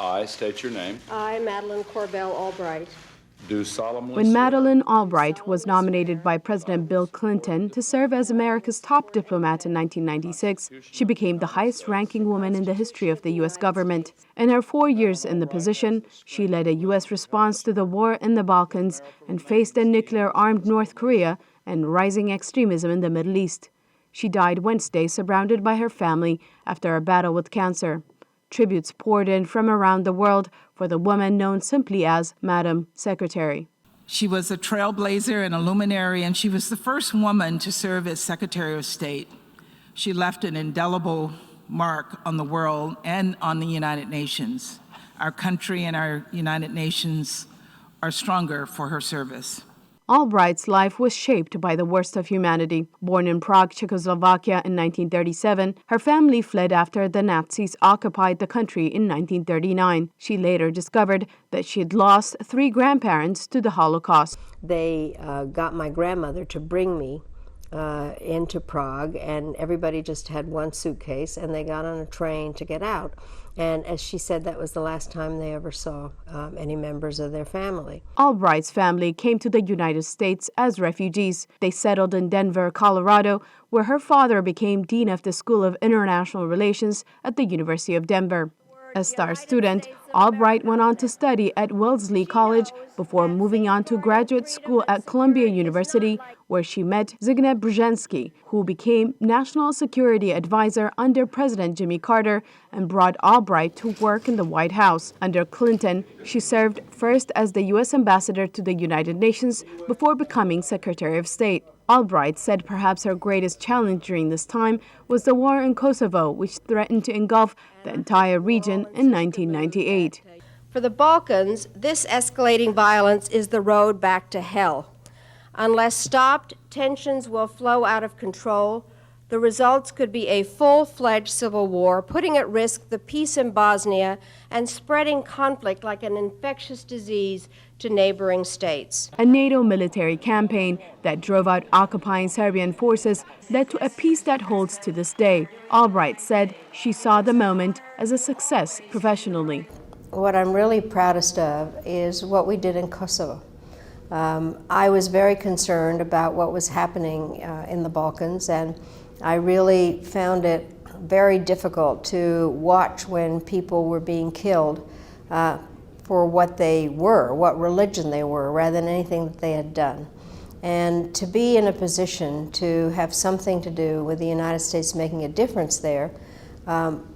I state your name. I, Madeleine Albright. Do solemnly When swear. Madeleine Albright was nominated by President Bill Clinton to serve as America's top diplomat in 1996, she became the highest-ranking woman in the history of the U.S. government. In her 4 years in the position, she led a U.S. response to the war in the Balkans and faced a nuclear-armed North Korea and rising extremism in the Middle East. She died Wednesday surrounded by her family after a battle with cancer. Tributes poured in from around the world for the woman known simply as Madam Secretary. She was a trailblazer and a luminary, and she was the first woman to serve as Secretary of State. She left an indelible mark on the world and on the United Nations. Our country and our United Nations are stronger for her service. Albright's life was shaped by the worst of humanity. Born in Prague, Czechoslovakia in 1937, her family fled after the Nazis occupied the country in 1939. She later discovered that she had lost 3 grandparents to the Holocaust. They got my grandmother to bring me into Prague, and everybody just had one suitcase, and they got on a train to get out. And as she said, that was the last time they ever saw any members of their family. Albright's family came to the United States as refugees. They settled in Denver, Colorado, where her father became Dean of the School of International Relations at the University of Denver. A star student, Albright went on to study at Wellesley College before moving on to graduate school at Columbia University, where she met Zbigniew Brzezinski, who became National Security Advisor under President Jimmy Carter and brought Albright to work in the White House. Under Clinton, she served first as the U.S. Ambassador to the United Nations before becoming Secretary of State. Albright said perhaps her greatest challenge during this time was the war in Kosovo, which threatened to engulf the entire region in 1998. For the Balkans, this escalating violence is the road back to hell. Unless stopped, tensions will flow out of control. The results could be a full-fledged civil war, putting at risk the peace in Bosnia and spreading conflict like an infectious disease to neighboring states. A NATO military campaign that drove out occupying Serbian forces led to a peace that holds to this day. Albright said she saw the moment as a success professionally. What I'm really proudest of is what we did in Kosovo. I was very concerned about what was happening in the Balkans, and I really found it very difficult to watch when people were being killed for what they were, what religion they were, rather than anything that they had done. And to be in a position to have something to do with the United States making a difference there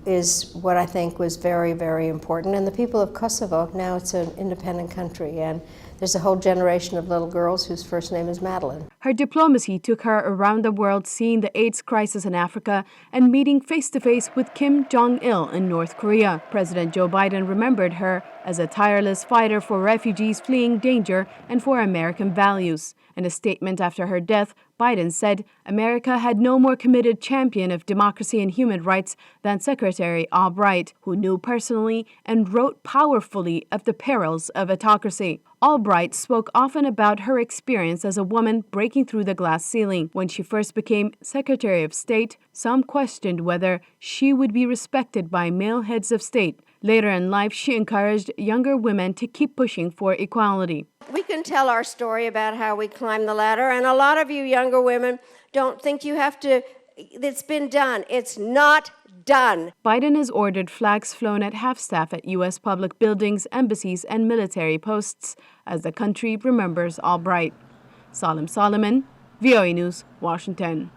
is what I think was very, very important. And the people of Kosovo, now it's an independent country, and there's a whole generation of little girls whose first name is Madeleine. Her diplomacy took her around the world, seeing the AIDS crisis in Africa and meeting face-to-face with Kim Jong-il in North Korea. President Joe Biden remembered her as a tireless fighter for refugees fleeing danger and for American values. In a statement after her death, Biden said America had no more committed champion of democracy and human rights than Secretary Albright, who knew personally and wrote powerfully of the perils of autocracy. Albright spoke often about her experience as a woman breaking through the glass ceiling. When she first became Secretary of State, some questioned whether she would be respected by male heads of state. Later in life, she encouraged younger women to keep pushing for equality. We can tell our story about how we climbed the ladder, and a lot of you younger women don't think you have to, it's been done. It's not done. Biden has ordered flags flown at half-staff at U.S. public buildings, embassies, and military posts as the country remembers Albright. Salem Solomon, VOA News, Washington.